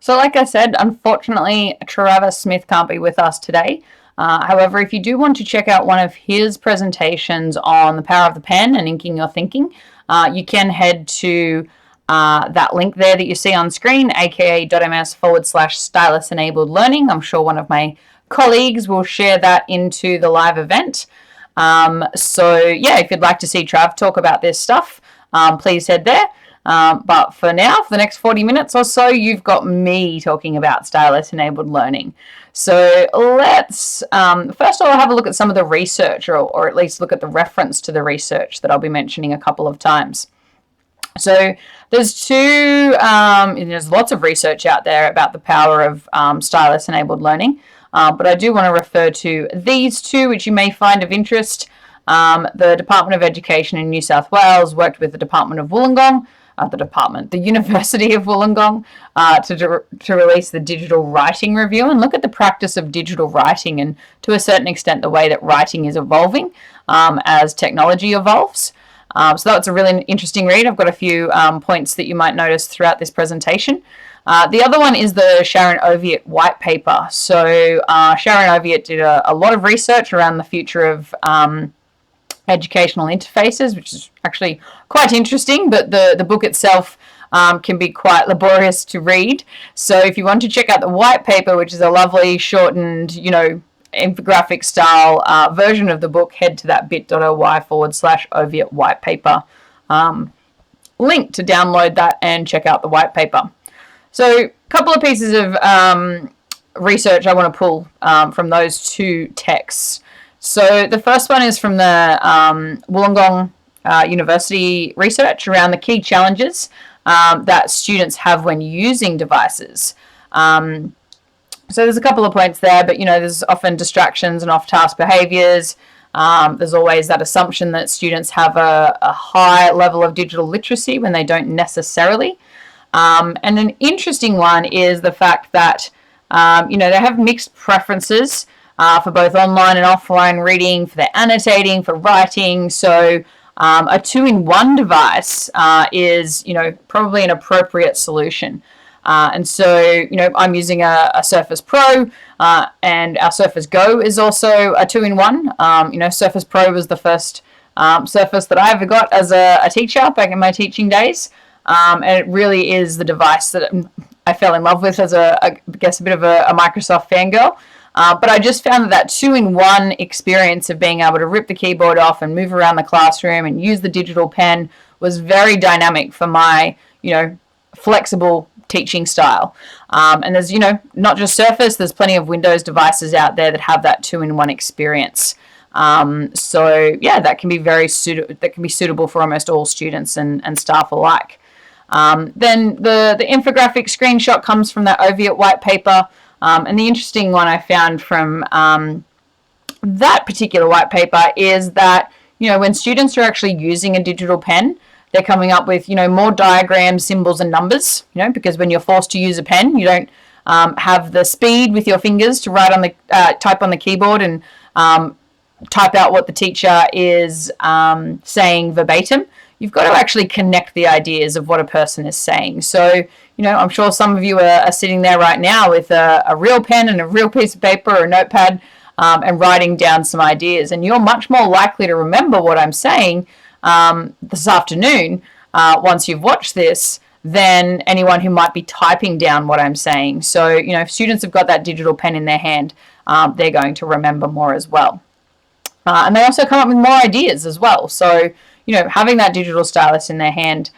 So like I said, unfortunately, Travis Smith can't be with us today. However, if you do want to check out one of his presentations on the power of the pen and inking your thinking, you can head to that link there that you see on screen, aka.ms/stylus enabled learning. I'm sure one of my colleagues will share that into the live event. So yeah, if you'd like to see Trav talk about this stuff, please head there. But for now, for the next 40 minutes or so, you've got me talking about Stylus-enabled learning. So let's first of all have a look at some of the research, or at least look at the reference to the research that I'll be mentioning a couple of times. So there's there's lots of research out there about the power of Stylus-enabled learning, but I do want to refer to these two, which you may find of interest. The Department of Education in New South Wales worked with the Department of Wollongong, the University of Wollongong, to release the Digital Writing Review and look at the practice of digital writing and, to a certain extent, the way that writing is evolving as technology evolves. So that's a really interesting read. I've got a few points that you might notice throughout this presentation. The other one is the Sharon Oviatt white paper. So Sharon Oviatt did a lot of research around the future of educational interfaces, which is actually quite interesting, but the book itself can be quite laborious to read. So if you want to check out the white paper, which is a lovely shortened, infographic style version of the book, head to that bit.ly/Oviatt white paper link to download that and check out the white paper. So a couple of pieces of research I want to pull from those two texts. So the first one is from the Wollongong University research around the key challenges that students have when using devices. So there's a couple of points there, but there's often distractions and off-task behaviours. There's always that assumption that students have a high level of digital literacy when they don't necessarily. And an interesting one is the fact that they have mixed preferences for both online and offline reading, for their annotating, for writing. So a two-in-one device is, probably an appropriate solution. And so, I'm using a Surface Pro, and our Surface Go is also a two-in-one. Surface Pro was the first Surface that I ever got as a teacher back in my teaching days. And it really is the device that I fell in love with as I guess a bit of a Microsoft fangirl. But I just found that two-in-one experience of being able to rip the keyboard off and move around the classroom and use the digital pen was very dynamic for my, flexible teaching style. And there's, not just Surface, there's plenty of Windows devices out there that have that two-in-one experience. So yeah, that can be suitable for almost all students and staff alike. Then the infographic screenshot comes from that Oviatt white paper. And the interesting one I found from that particular white paper is that, when students are actually using a digital pen, they're coming up with, more diagrams, symbols, and numbers, because when you're forced to use a pen, you don't have the speed with your fingers to type on the keyboard and type out what the teacher is saying verbatim. You've got to actually connect the ideas of what a person is saying. So, I'm sure some of you are sitting there right now with a real pen and a real piece of paper or a notepad and writing down some ideas. And you're much more likely to remember what I'm saying this afternoon once you've watched this than anyone who might be typing down what I'm saying. So, if students have got that digital pen in their hand, they're going to remember more as well. And they also come up with more ideas as well. So, having that digital stylus in their hand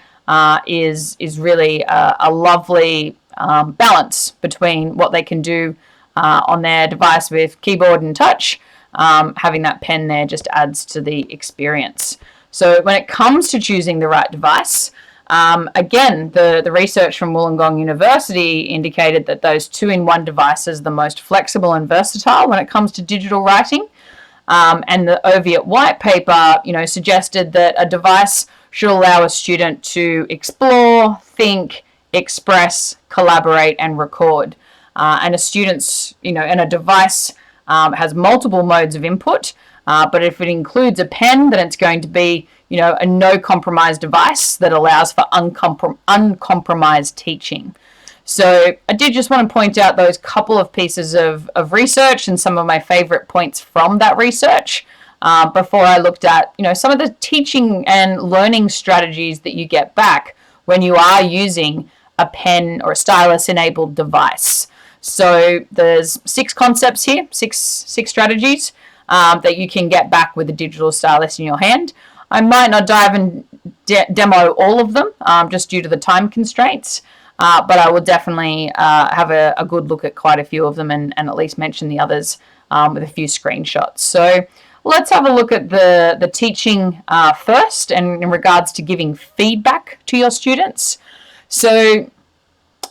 is really a lovely balance between what they can do on their device with keyboard and touch. Having that pen there just adds to the experience. So when it comes to choosing the right device, again, the research from Wollongong University indicated that those two-in-one devices are the most flexible and versatile when it comes to digital writing. And the Oviatt white paper, suggested that a device should allow a student to explore, think, express, collaborate, and record. And a device has multiple modes of input, but if it includes a pen, then it's going to be, a no-compromise device that allows for uncompromised teaching. So I did just want to point out those couple of pieces of research and some of my favorite points from that research before I looked at, some of the teaching and learning strategies that you get back when you are using a pen or a stylus enabled device. So there's 6 concepts here, six strategies that you can get back with a digital stylus in your hand. I might not dive and demo all of them just due to the time constraints, but I will definitely have a good look at quite a few of them and at least mention the others with a few screenshots. So let's have a look at the teaching first, and in regards to giving feedback to your students. So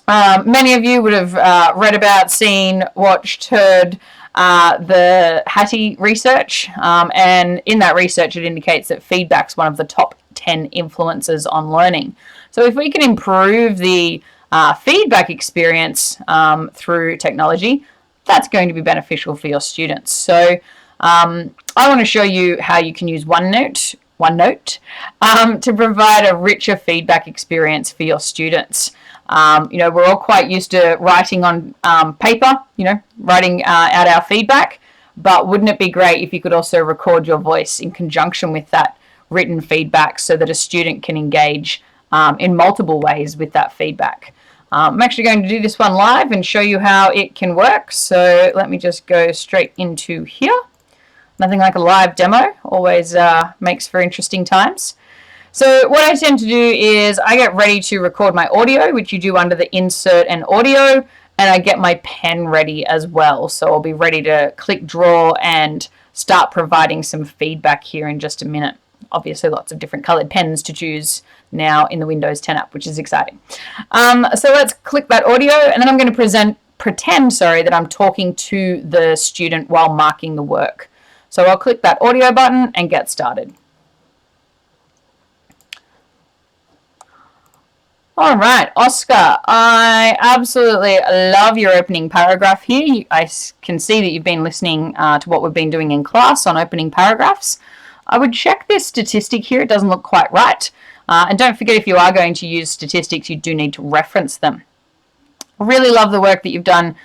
many of you would have read about, seen, watched, heard the Hattie research, and in that research it indicates that feedback's one of the top 10 influences on learning. So if we can improve the feedback experience through technology, that's going to be beneficial for your students. So I want to show you how you can use OneNote to provide a richer feedback experience for your students. We're all quite used to writing on paper, writing out our feedback, but wouldn't it be great if you could also record your voice in conjunction with that written feedback so that a student can engage in multiple ways with that feedback? I'm actually going to do this one live and show you how it can work. So let me just go straight into here. Nothing like a live demo, always makes for interesting times. So what I tend to do is I get ready to record my audio, which you do under the insert and audio, and I get my pen ready as well. So I'll be ready to click draw and start providing some feedback here in just a minute. Obviously lots of different colored pens to choose now in the Windows 10 app, which is exciting. So let's click that audio, and then I'm going to pretend that I'm talking to the student while marking the work. So I'll click that audio button and get started. All right, Oscar, I absolutely love your opening paragraph here. I can see that you've been listening to what we've been doing in class on opening paragraphs. I would check this statistic here. It doesn't look quite right. And don't forget, if you are going to use statistics, you do need to reference them. I really love the work that you've done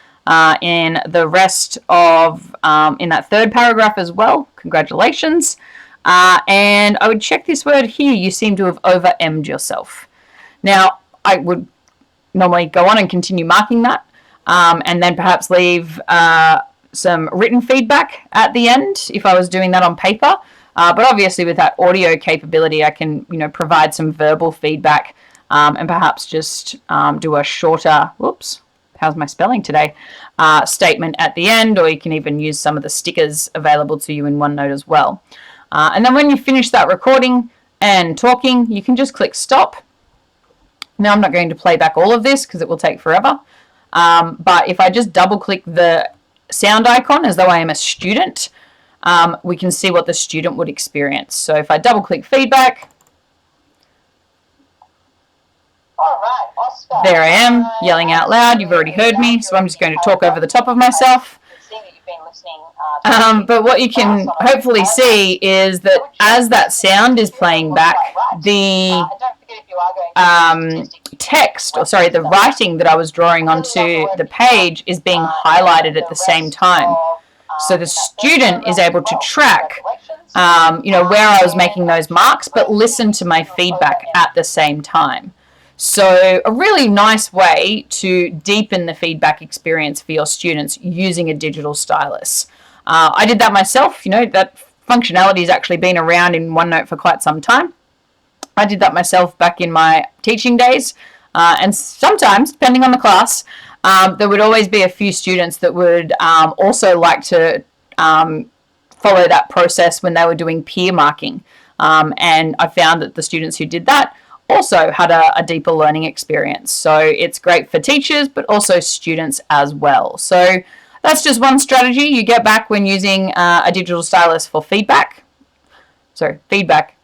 in the rest of, in that third paragraph as well. Congratulations. And I would check this word here. You seem to have over-emmed yourself. Now, I would normally go on and continue marking that, and then perhaps leave some written feedback at the end if I was doing that on paper. But obviously with that audio capability, I can, provide some verbal feedback and perhaps just do a shorter, whoops, how's my spelling today, statement at the end, or you can even use some of the stickers available to you in OneNote as well. And then when you finish that recording and talking, you can just click stop. Now I'm not going to play back all of this because it will take forever. But if I just double click the sound icon as though I am a student, we can see what the student would experience. So if I double click feedback, all right, Oscar, there I am yelling out loud. You've already heard me, so I'm just going to talk over the top of myself. But what you can hopefully see is that as that sound is playing back, the text, or sorry, the writing that I was drawing onto the page is being highlighted at the same time. So the student is able to track, where I was making those marks, but listen to my feedback at the same time. So a really nice way to deepen the feedback experience for your students using a digital stylus. I did that myself. That functionality has actually been around in OneNote for quite some time. I did that myself back in my teaching days. And sometimes, depending on the class, there would always be a few students that would also like to follow that process when they were doing peer marking. And I found that the students who did that also had a deeper learning experience. So it's great for teachers, but also students as well. So that's just one strategy you get back when using a digital stylus for feedback. So feedback,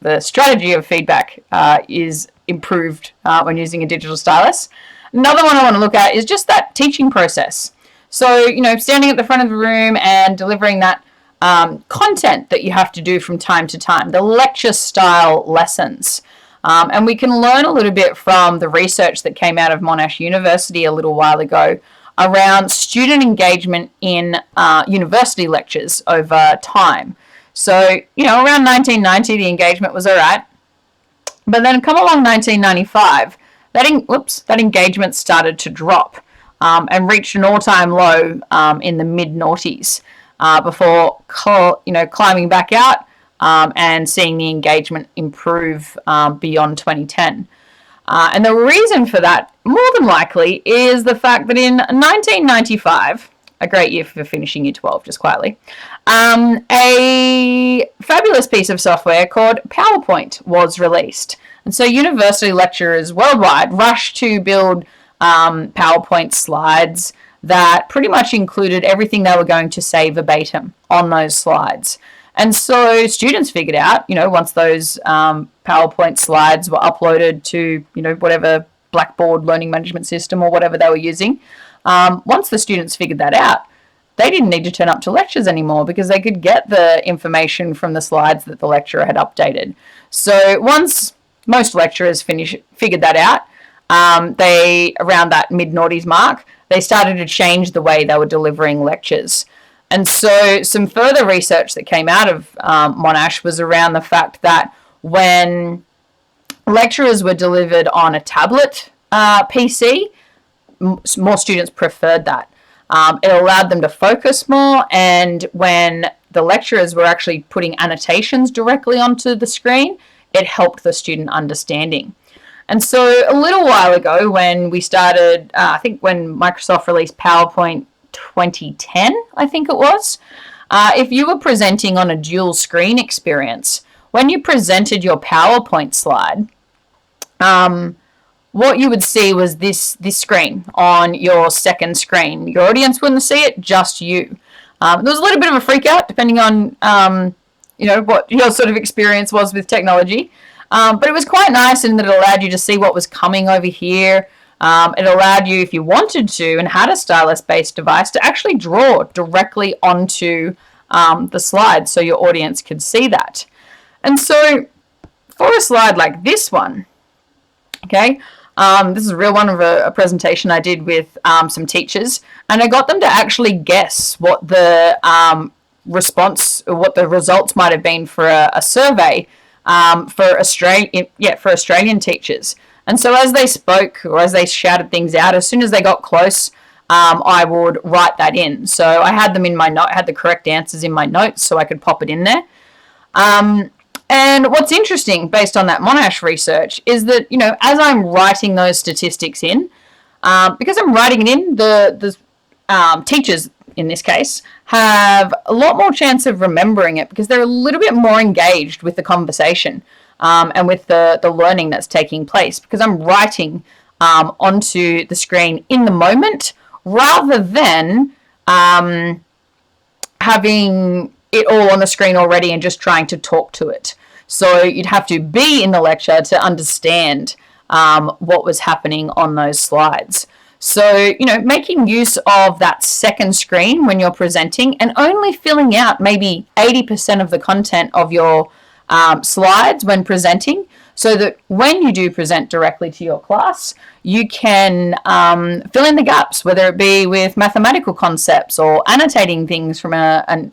the strategy of feedback is improved when using a digital stylus. Another one I want to look at is just that teaching process. So, standing at the front of the room and delivering that content that you have to do from time to time, the lecture style lessons. And we can learn a little bit from the research that came out of Monash University a little while ago around student engagement in university lectures over time. So, around 1990, the engagement was all right. But then come along 1995, that engagement started to drop and reached an all-time low in the mid-noughties before climbing back out and seeing the engagement improve beyond 2010. And the reason for that, more than likely, is the fact that in 1995, a great year for finishing year 12, just quietly, a fabulous piece of software called PowerPoint was released. And so university lecturers worldwide rushed to build PowerPoint slides that pretty much included everything they were going to say verbatim on those slides. And so students figured out, once those PowerPoint slides were uploaded to, whatever Blackboard learning management system or whatever they were using, once the students figured that out, they didn't need to turn up to lectures anymore because they could get the information from the slides that the lecturer had updated. So once most lecturers figured that out, around that mid-noughties mark, they started to change the way they were delivering lectures. And so some further research that came out of Monash was around the fact that when lecturers were delivered on a tablet PC, more students preferred that. It allowed them to focus more, and when the lecturers were actually putting annotations directly onto the screen, it helped the student understanding. And so a little while ago when we started, I think when Microsoft released PowerPoint 2010, I think it was, if you were presenting on a dual screen experience, when you presented your PowerPoint slide, what you would see was this screen on your second screen. Your audience wouldn't see it, just you. There was a little bit of a freak out depending on what your sort of experience was with technology. But it was quite nice in that it allowed you to see what was coming over here. It allowed you, if you wanted to, and had a stylus-based device, to actually draw directly onto the slide so your audience could see that. And so for a slide like this one, okay, this is a real one of a presentation I did with some teachers, and I got them to actually guess what the what the results might have been for a survey for Australian teachers. And so as they spoke or as they shouted things out, as soon as they got close, I would write that in. So I had them in my note, had the correct answers in my notes so I could pop it in there. And what's interesting based on that Monash research is that, as I'm writing those statistics in, because I'm writing it in, the teachers in this case have a lot more chance of remembering it because they're a little bit more engaged with the conversation and with the learning that's taking place, because I'm writing onto the screen in the moment rather than having it all on the screen already and just trying to talk to it. So you'd have to be in the lecture to understand what was happening on those slides. So, making use of that second screen when you're presenting and only filling out maybe 80% of the content of your slides when presenting, so that when you do present directly to your class, you can fill in the gaps, whether it be with mathematical concepts or annotating things from a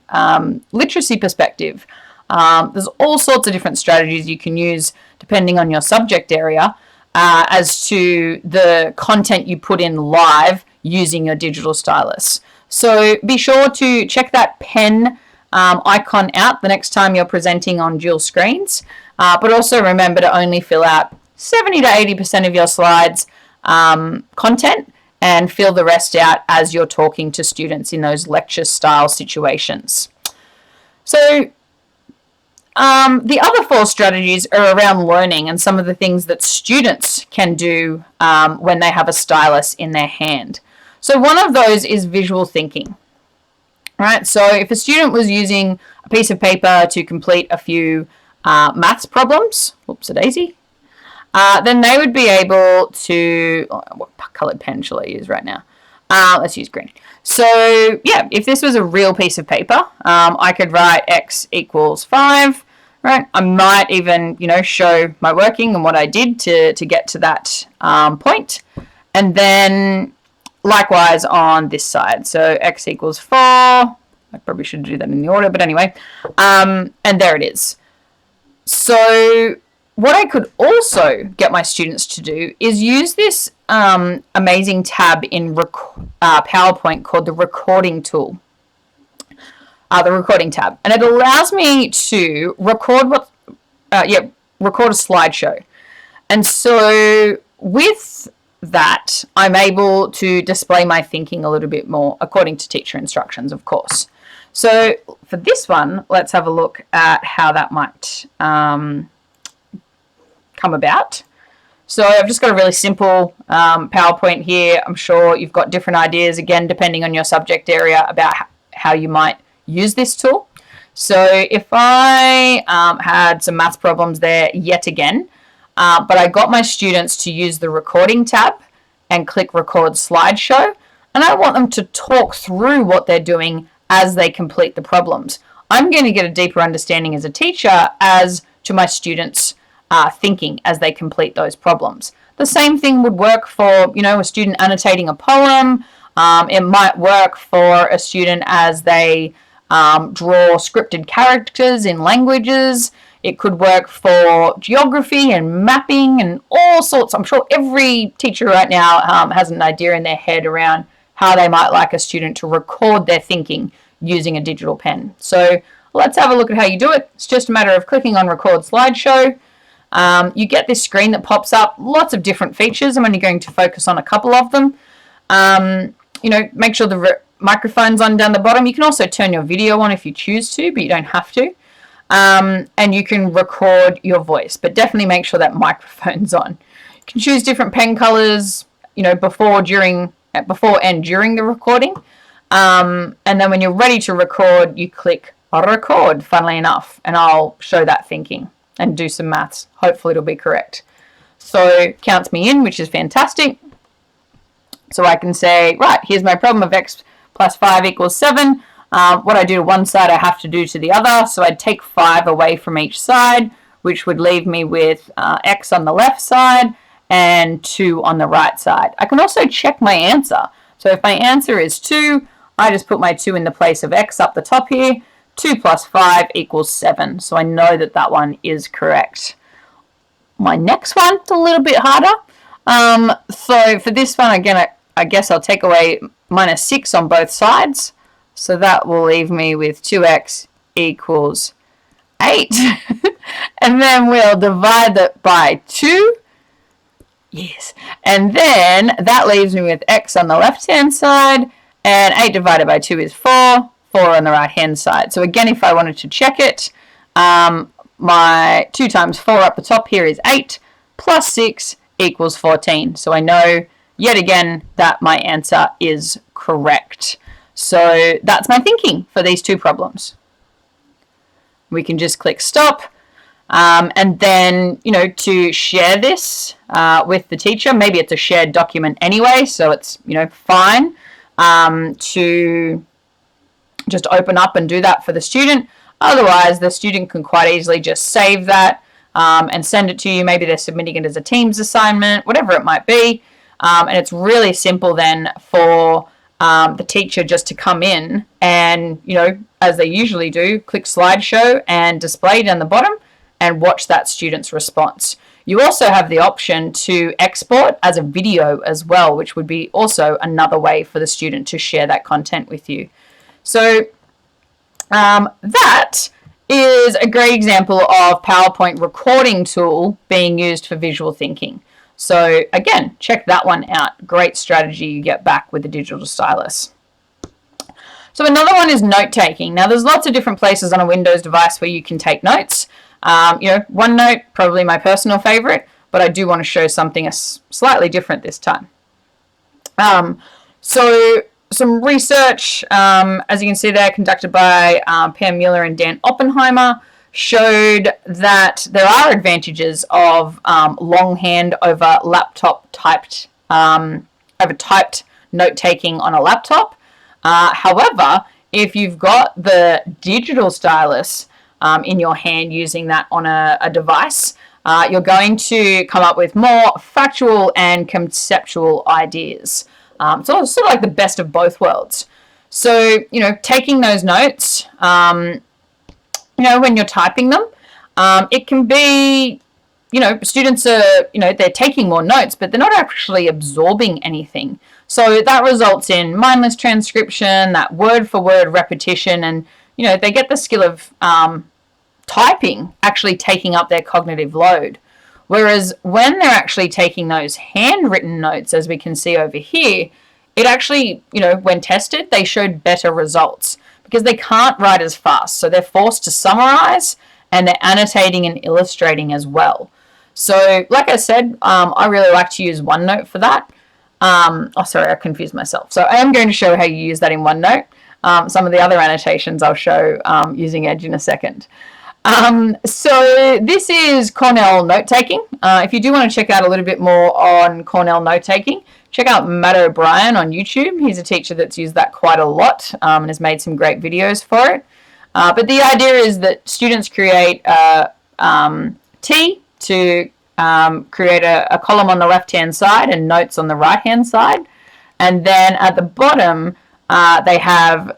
literacy perspective. There's all sorts of different strategies you can use depending on your subject area as to the content you put in live using your digital stylus. So be sure to check that pen icon out the next time you're presenting on dual screens, but also remember to only fill out 70 to 80% of your slides content and fill the rest out as you're talking to students in those lecture style situations. So the other 4 strategies are around learning and some of the things that students can do when they have a stylus in their hand. So one of those is visual thinking. Right? So if a student was using a piece of paper to complete a few maths problems, whoops-a-daisy, then they would be able to, what colored pen shall I use right now? Let's use green. So yeah, if this was a real piece of paper, I could write x equals 5, right? I might even, show my working and what I did to get to that point. And then likewise on this side. So x equals 4. I probably should do that in the order, but anyway. And there it is. So what I could also get my students to do is use this amazing tab in PowerPoint called the recording tool. The recording tab. And it allows me to record record a slideshow. And so with that, I'm able to display my thinking a little bit more according to teacher instructions, of course. So for this one, let's have a look at how that might come about. So I've just got a really simple PowerPoint here. I'm sure you've got different ideas, again, depending on your subject area, about how you might use this tool. So if I had some maths problems there yet again, but I got my students to use the recording tab and click record slideshow, and I want them to talk through what they're doing as they complete the problems. I'm going to get a deeper understanding as a teacher as to my students' thinking as they complete those problems. The same thing would work for, a student annotating a poem. It might work for a student as they draw scripted characters in languages. It could work for geography and mapping and all sorts. I'm sure every teacher right now has an idea in their head around how they might like a student to record their thinking using a digital pen. So let's have a look at how you do it. It's just a matter of clicking on record slideshow. You get this screen that pops up, lots of different features. I'm only going to focus on a couple of them. Make sure the microphone's on down the bottom. You can also turn your video on if you choose to, but you don't have to. And you can record your voice, but definitely make sure that microphone's on. You can choose different pen colors, before and during the recording. And then when you're ready to record, you click record, funnily enough, and I'll show that thinking and do some maths. Hopefully it'll be correct. So it counts me in, which is fantastic. So I can say, right, here's my problem of x plus 5 equals 7. What I do to one side, I have to do to the other. So I'd take 5 away from each side, which would leave me with x on the left side and 2 on the right side. I can also check my answer. So if my answer is 2, I just put my 2 in the place of x up the top here. 2 plus 5 equals 7. So I know that that one is correct. My next one's a little bit harder. So for this one, again, I guess I'll take away minus 6 on both sides. So that will leave me with 2x equals 8. And then we'll divide that by 2. Yes. And then that leaves me with x on the left-hand side. And 8 divided by 2 is 4. 4 on the right-hand side. So again, if I wanted to check it, my 2 times 4 up the top here is 8 plus 6 equals 14. So I know, yet again, that my answer is correct. So that's my thinking for these two problems. We can just click stop. And then, to share this with the teacher, maybe it's a shared document anyway, so it's, fine to just open up and do that for the student. Otherwise, the student can quite easily just save that and send it to you. Maybe they're submitting it as a Teams assignment, whatever it might be. And it's really simple then for the teacher just to come in and, as they usually do, click slideshow and display down the bottom and watch that student's response. You also have the option to export as a video as well, which would be also another way for the student to share that content with you. So that is a great example of PowerPoint recording tool being used for visual thinking. So again, check that one out. Great strategy you get back with the digital stylus. So another one is note-taking. Now there's lots of different places on a Windows device where you can take notes. OneNote, probably my personal favorite, but I do want to show something slightly different this time. So some research, as you can see there, conducted by Pam Mueller and Dan Oppenheimer, showed that there are advantages of longhand over laptop typed note-taking on a laptop. However, if you've got the digital stylus, in your hand using that on a device, you're going to come up with more factual and conceptual ideas. So it's sort of like the best of both worlds. So, taking those notes, when you're typing them, it can be, students are, they're taking more notes, but they're not actually absorbing anything. So that results in mindless transcription, that word for word repetition, and, they get the skill of typing actually taking up their cognitive load. Whereas when they're actually taking those handwritten notes, as we can see over here, it actually, when tested, they showed better results because they can't write as fast. So they're forced to summarize and they're annotating and illustrating as well. So like I said, I really like to use OneNote for that. Sorry, I confused myself. So I am going to show how you use that in OneNote. Some of the other annotations I'll show using Edge in a second. So this is Cornell Note-Taking. If you do want to check out a little bit more on Cornell Note-Taking, check out Matt O'Brien on YouTube. He's a teacher that's used that quite a lot and has made some great videos for it. But the idea is that students create a T to create a column on the left-hand side and notes on the right-hand side. And then at the bottom, they have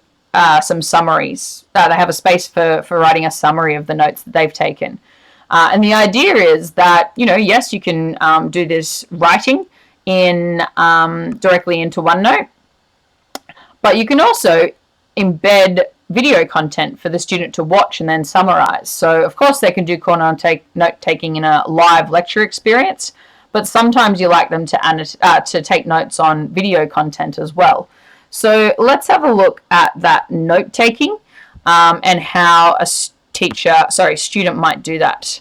some summaries. They have a space for writing a summary of the notes that they've taken. And the idea is that, yes, you can do this writing in directly into OneNote, but you can also embed video content for the student to watch and then summarize. So of course they can do Cornell note taking in a live lecture experience, but sometimes you like them to take notes on video content as well. So let's have a look at that note taking and how a student might do that.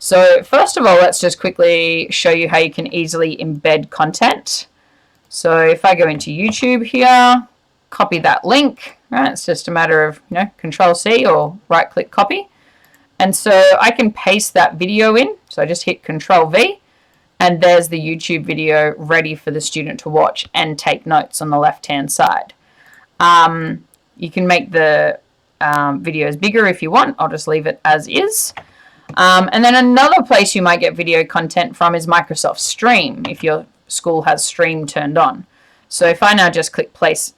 So first of all, let's just quickly show you how you can easily embed content. So if I go into YouTube here, copy that link, right? It's just a matter of, Control C or right click copy. And so I can paste that video in. So I just hit Control V and there's the YouTube video ready for the student to watch and take notes on the left-hand side. You can make the videos bigger if you want. I'll just leave it as is. And then another place you might get video content from is Microsoft Stream, if your school has Stream turned on. So if I now just click paste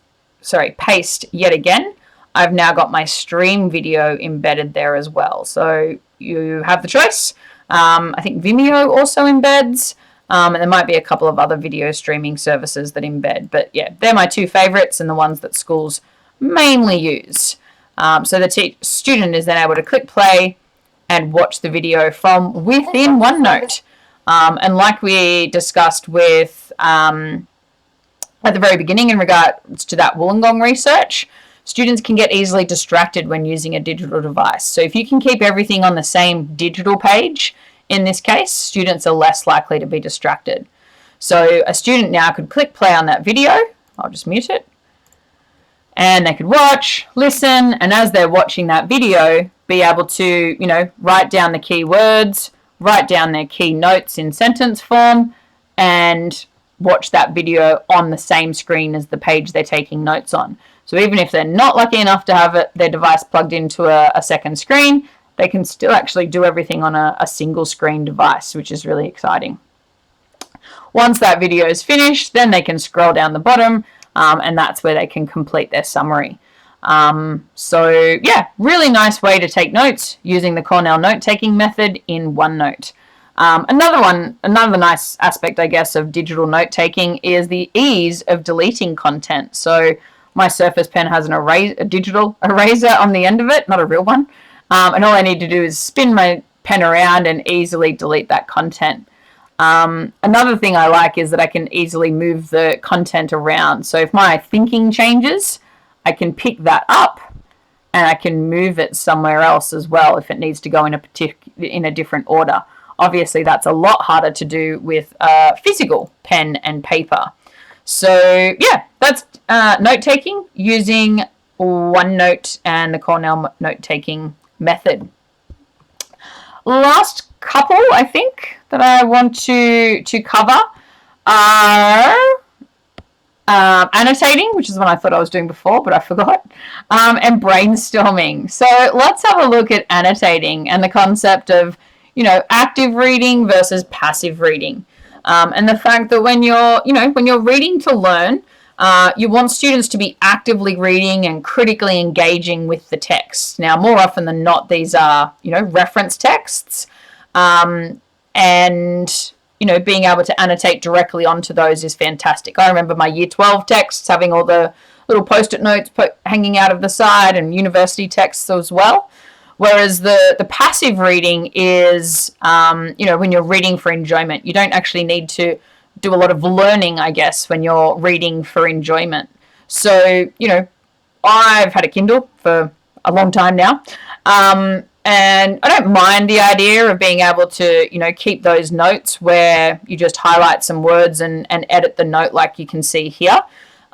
yet again, I've now got my Stream video embedded there as well. So you have the choice. I think Vimeo also embeds, and there might be a couple of other video streaming services that embed. But yeah, they're my two favorites and the ones that schools mainly use. So the student is then able to click play and watch the video from within OneNote. And like we discussed with at the very beginning in regards to that Wollongong research, students can get easily distracted when using a digital device. So if you can keep everything on the same digital page, in this case, students are less likely to be distracted. So a student now could click play on that video. I'll just mute it. And they could watch, listen, and as they're watching that video, be able to, write down the key words, write down their key notes in sentence form, and watch that video on the same screen as the page they're taking notes on. So even if they're not lucky enough to have their device plugged into a second screen, they can still actually do everything on a single screen device, which is really exciting. Once that video is finished, then they can scroll down the bottom, and that's where they can complete their summary. So yeah, really nice way to take notes using the Cornell note-taking method in OneNote. Another nice aspect, I guess, of digital note-taking is the ease of deleting content. So my Surface Pen has a digital eraser on the end of it, not a real one. And all I need to do is spin my pen around and easily delete that content. Another thing I like is that I can easily move the content around. So if my thinking changes, I can pick that up and I can move it somewhere else as well if it needs to go in a different order. Obviously, that's a lot harder to do with physical pen and paper. So yeah, that's note-taking using OneNote and the Cornell note-taking method. Last couple, I think, that I want to cover are annotating, which is what I thought I was doing before, but I forgot, and brainstorming. So let's have a look at annotating and the concept of, active reading versus passive reading. And the fact that when you're reading to learn, you want students to be actively reading and critically engaging with the text. Now, more often than not, these are, reference texts, and being able to annotate directly onto those is fantastic. I remember my Year 12 texts having all the little post-it notes hanging out of the side, and university texts as well. Whereas the passive reading is, when you're reading for enjoyment. You don't actually need to do a lot of learning, I guess, when you're reading for enjoyment. So, I've had a Kindle for a long time now. And I don't mind the idea of being able to, keep those notes where you just highlight some words and edit the note like you can see here.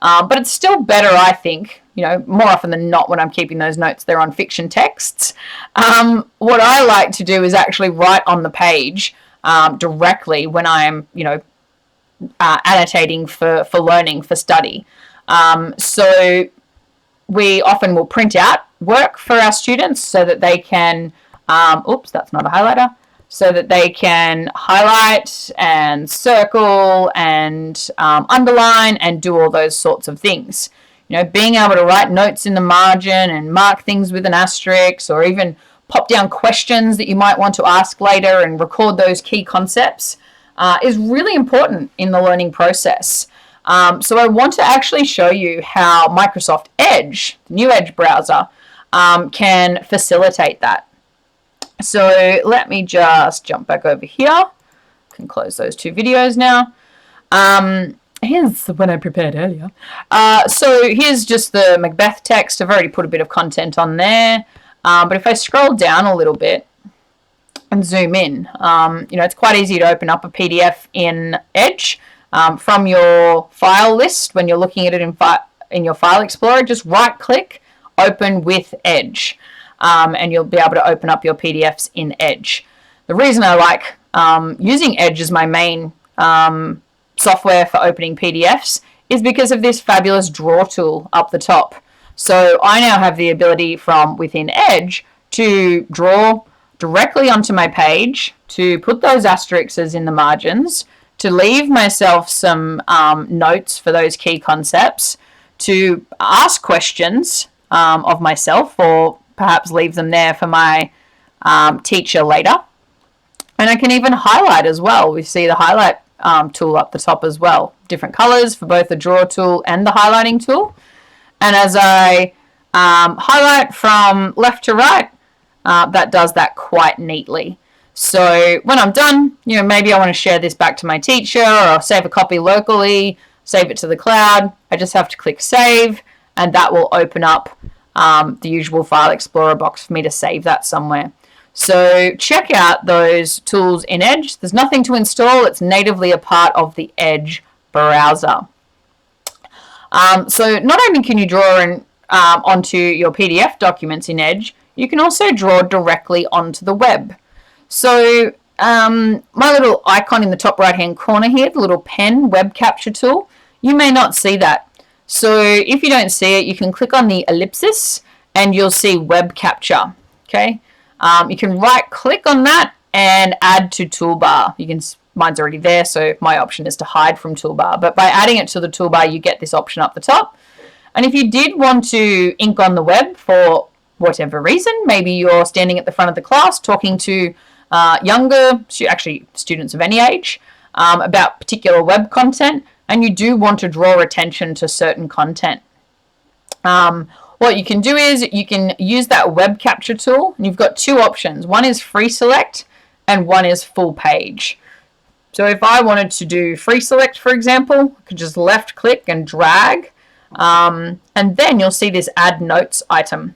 But it's still better, I think, more often than not when I'm keeping those notes, they're on fiction texts. What I like to do is actually write on the page directly when I'm, annotating for learning, for study. So we often will print out work for our students so that they can, that's not a highlighter, so that they can highlight and circle and underline and do all those sorts of things. Being able to write notes in the margin and mark things with an asterisk, or even pop down questions that you might want to ask later and record those key concepts is really important in the learning process. So I want to actually show you how Microsoft Edge, the new Edge browser, can facilitate that. So let me just jump back over here. I can close those two videos now. Here's the one I prepared earlier. So here's just the Macbeth text. I've already put a bit of content on there. But if I scroll down a little bit and zoom in, it's quite easy to open up a PDF in Edge. From your file list, when you're looking at it in your File Explorer, just right-click, Open with Edge, and you'll be able to open up your PDFs in Edge. The reason I like using Edge as my main software for opening PDFs is because of this fabulous draw tool up the top. So I now have the ability from within Edge to draw directly onto my page, to put those asterisks in the margins, to leave myself some notes for those key concepts, to ask questions of myself, or perhaps leave them there for my teacher later. And I can even highlight as well. We see the highlight tool up the top as well. Different colors for both the draw tool and the highlighting tool. And as I highlight from left to right, that does that quite neatly. So when I'm done, maybe I want to share this back to my teacher, or save a copy locally, save it to the cloud. I just have to click save, and that will open up the usual File Explorer box for me to save that somewhere. So check out those tools in Edge. There's nothing to install. It's natively a part of the Edge browser. So not only can you draw onto your PDF documents in Edge, you can also draw directly onto the web. So my little icon in the top right hand corner here, the little pen web capture tool, you may not see that. So if you don't see it, you can click on the ellipsis and you'll see web capture. Okay, you can right click on that and add to toolbar. Mine's already there, so my option is to hide from toolbar. But by adding it to the toolbar, you get this option up the top. And if you did want to ink on the web for whatever reason, maybe you're standing at the front of the class talking to younger, actually students of any age, about particular web content, and you do want to draw attention to certain content. What you can do is you can use that web capture tool, and you've got two options. One is free select and one is full page. So if I wanted to do free select, for example, I could just left click and drag, and then you'll see this add notes item.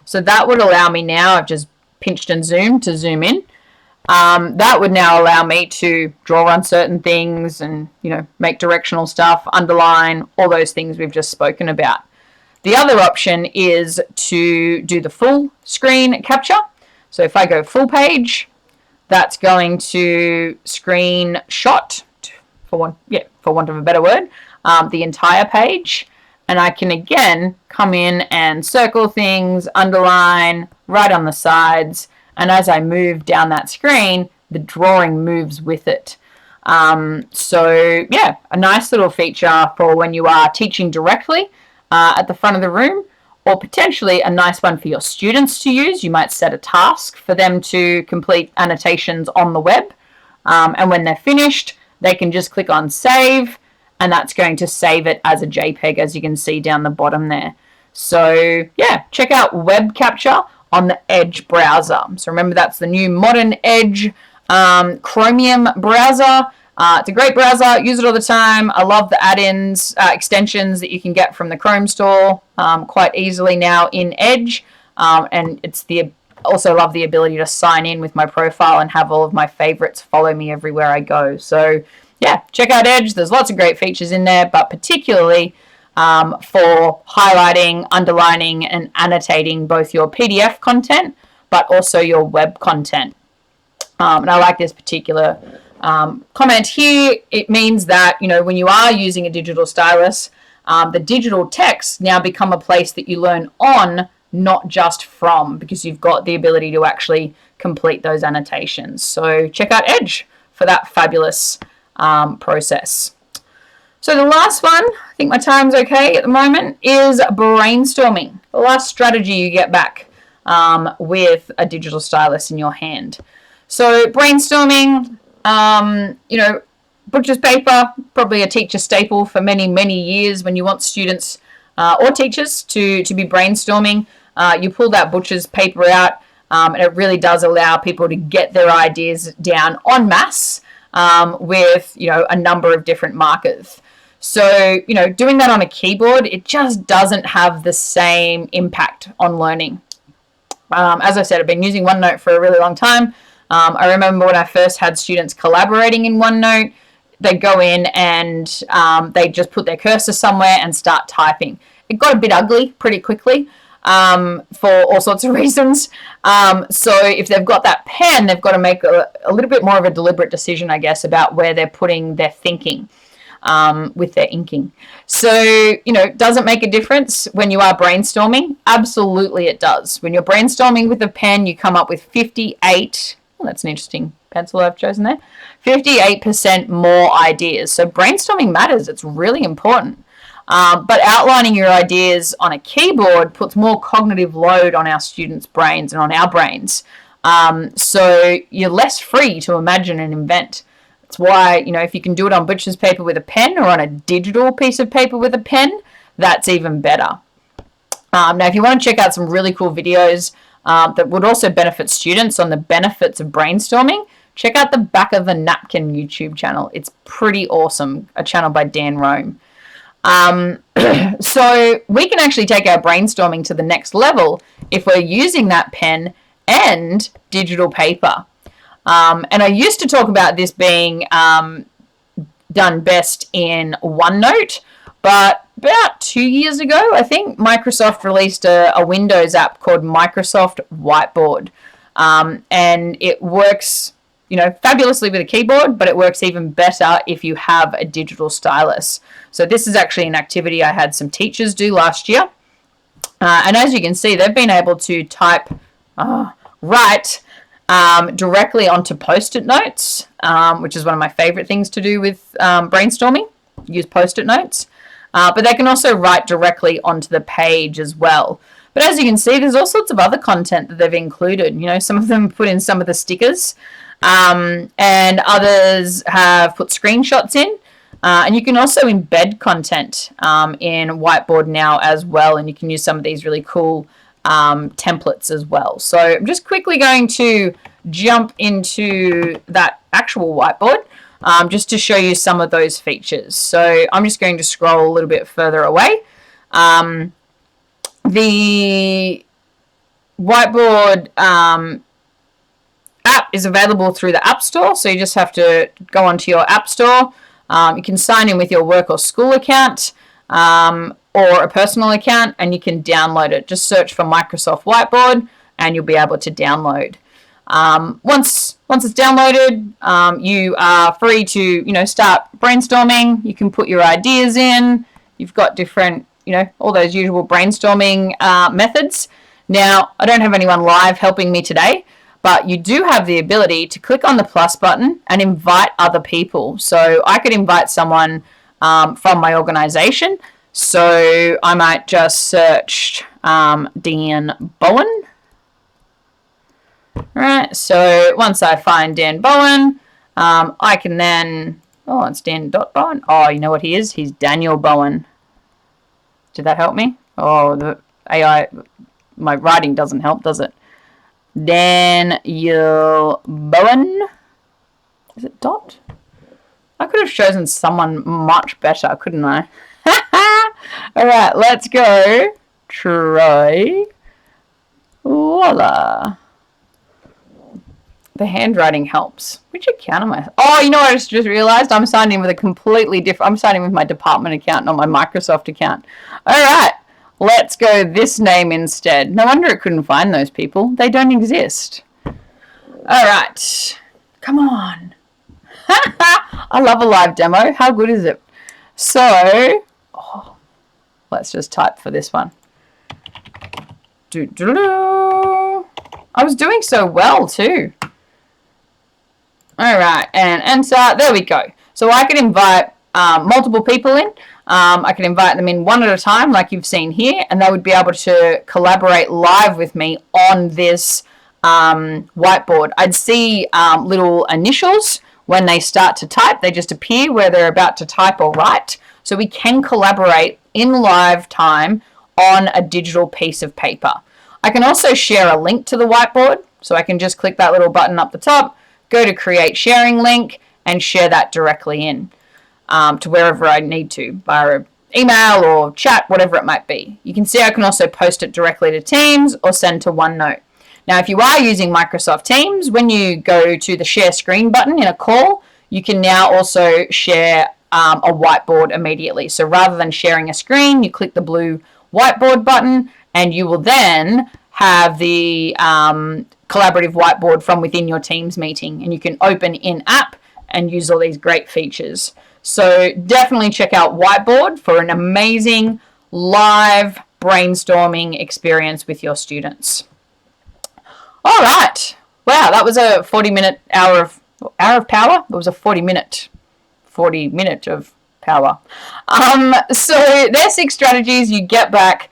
So that would allow me now, I've just pinched and zoomed to zoom in. That would now allow me to draw on certain things and, make directional stuff, underline, all those things we've just spoken about. The other option is to do the full screen capture. So if I go full page, that's going to screenshot, for want of a better word, the entire page. And I can again come in and circle things, underline, write on the sides. And as I move down that screen, the drawing moves with it. So yeah, a nice little feature for when you are teaching directly at the front of the room, or potentially a nice one for your students to use. You might set a task for them to complete annotations on the web. And when they're finished, they can just click on save, and that's going to save it as a JPEG, as you can see down the bottom there. So yeah, check out web capture on the Edge browser. So remember, that's the new modern Edge Chromium browser. It's a great browser. Use it all the time. I love the add-ins, extensions that you can get from the Chrome store quite easily now in Edge. And also love the ability to sign in with my profile and have all of my favorites follow me everywhere I go. So yeah, check out Edge. There's lots of great features in there, but particularly for highlighting, underlining, and annotating both your PDF content, but also your web content. And I like this particular comment here. It means that, you know, when you are using a digital stylus, the digital text now become a place that you learn on, not just from, because you've got the ability to actually complete those annotations. So check out Edge for that fabulous process. So the last one, I think my time's okay at the moment, is brainstorming. The last strategy you get back with a digital stylus in your hand. So brainstorming, you know, butcher's paper, probably a teacher staple for many, many years. When you want students or teachers to be brainstorming, you pull that butcher's paper out, and it really does allow people to get their ideas down en masse with, you know, a number of different markers. So, you know, doing that on a keyboard, it just doesn't have the same impact on learning. As I said, I've been using OneNote for a really long time. I remember when I first had students collaborating in OneNote, they go in and they just put their cursor somewhere and start typing. It got a bit ugly pretty quickly for all sorts of reasons. So if they've got that pen, they've got to make a little bit more of a deliberate decision, I guess, about where they're putting their thinking with their inking. So, you know, does it make a difference when you are brainstorming? Absolutely it does. When you're brainstorming with a pen, you come up with 58, well, that's an interesting pencil I've chosen there, 58% more ideas. So brainstorming matters. It's really important. But outlining your ideas on a keyboard puts more cognitive load on our students' brains and on our brains. So you're less free to imagine and invent. That's why, you know, if you can do it on butcher's paper with a pen or on a digital piece of paper with a pen, that's even better. Now, if you want to check out some really cool videos that would also benefit students on the benefits of brainstorming, check out the Back of the Napkin YouTube channel. It's pretty awesome, a channel by Dan Rome. So we can actually take our brainstorming to the next level if we're using that pen and digital paper. And I used to talk about this being done best in OneNote, but about 2 years ago, I think, Microsoft released a Windows app called Microsoft Whiteboard. And it works, you know, fabulously with a keyboard, but it works even better if you have a digital stylus. So this is actually an activity I had some teachers do last year. And as you can see, they've been able to write directly onto Post-it notes, which is one of my favorite things to do with brainstorming, use Post-it notes. But they can also write directly onto the page as well. But as you can see, there's all sorts of other content that they've included. You know, some of them put in some of the stickers, and others have put screenshots in. And you can also embed content in Whiteboard now as well, and you can use some of these really cool templates as well. So I'm just quickly going to jump into that actual whiteboard just to show you some of those features. So I'm just going to scroll a little bit further away. The Whiteboard app is available through the App Store, so you just have to go onto your App Store. You can sign in with your work or school account or a personal account, and you can download it. Just search for Microsoft Whiteboard and you'll be able to download. Once it's downloaded, you are free to start brainstorming. You can put your ideas in. You've got different all those usual brainstorming methods. Now, I don't have anyone live helping me today, but you do have the ability to click on the plus button and invite other people. So I could invite someone from my organization. So I might just search Dan Bowen. Right, so once I find Dan Bowen, I can then, it's Dan.Bowen. Oh, you know what he is? He's Daniel Bowen. Did that help me? Oh, the AI, my writing doesn't help, does it? Daniel Bowen. Is it dot? I could have chosen someone much better, couldn't I? All right, let's go. Try. Voila. The handwriting helps. Which account am I? Oh, you know what I just realized? I'm signed in with a completely different... I'm signing with my department account, not my Microsoft account. All right. Let's go this name instead. No wonder it couldn't find those people. They don't exist. All right. Come on. I love a live demo. How good is it? So, let's just type for this one. I was doing so well too. All right, and enter. There we go. So I can invite multiple people in. I can invite them in one at a time, like you've seen here, and they would be able to collaborate live with me on this whiteboard. I'd see little initials when they start to type. They just appear where they're about to type or write. So we can collaborate in live time on a digital piece of paper. I can also share a link to the whiteboard. So I can just click that little button up the top, go to create sharing link, and share that directly in to wherever I need to, via email or chat, whatever it might be. You can see I can also post it directly to Teams or send to OneNote. Now, if you are using Microsoft Teams, when you go to the share screen button in a call, you can now also share a whiteboard immediately. So rather than sharing a screen, you click the blue whiteboard button, and you will then have the collaborative whiteboard from within your Teams meeting, and you can open in app and use all these great features. So definitely check out Whiteboard for an amazing live brainstorming experience with your students. All right. Wow, that was a 40-minute hour of power. It was a 40-minute of power. So there's 6 strategies you get back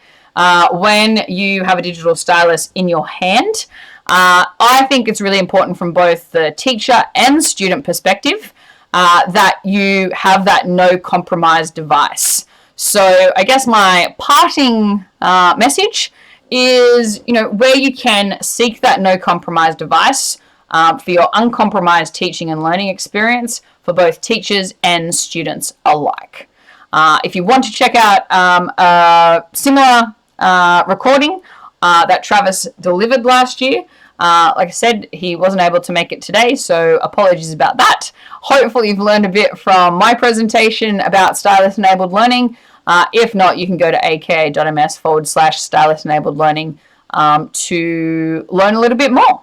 when you have a digital stylus in your hand. I think it's really important from both the teacher and student perspective that you have that no compromise device. So I guess my parting message is, where you can seek that no compromise device for your uncompromised teaching and learning experience for both teachers and students alike. If you want to check out a similar recording that Travis delivered last year, like I said, he wasn't able to make it today, so apologies about that. Hopefully you've learned a bit from my presentation about stylus-enabled learning. If not, you can go to aka.ms/stylus-enabled learning to learn a little bit more.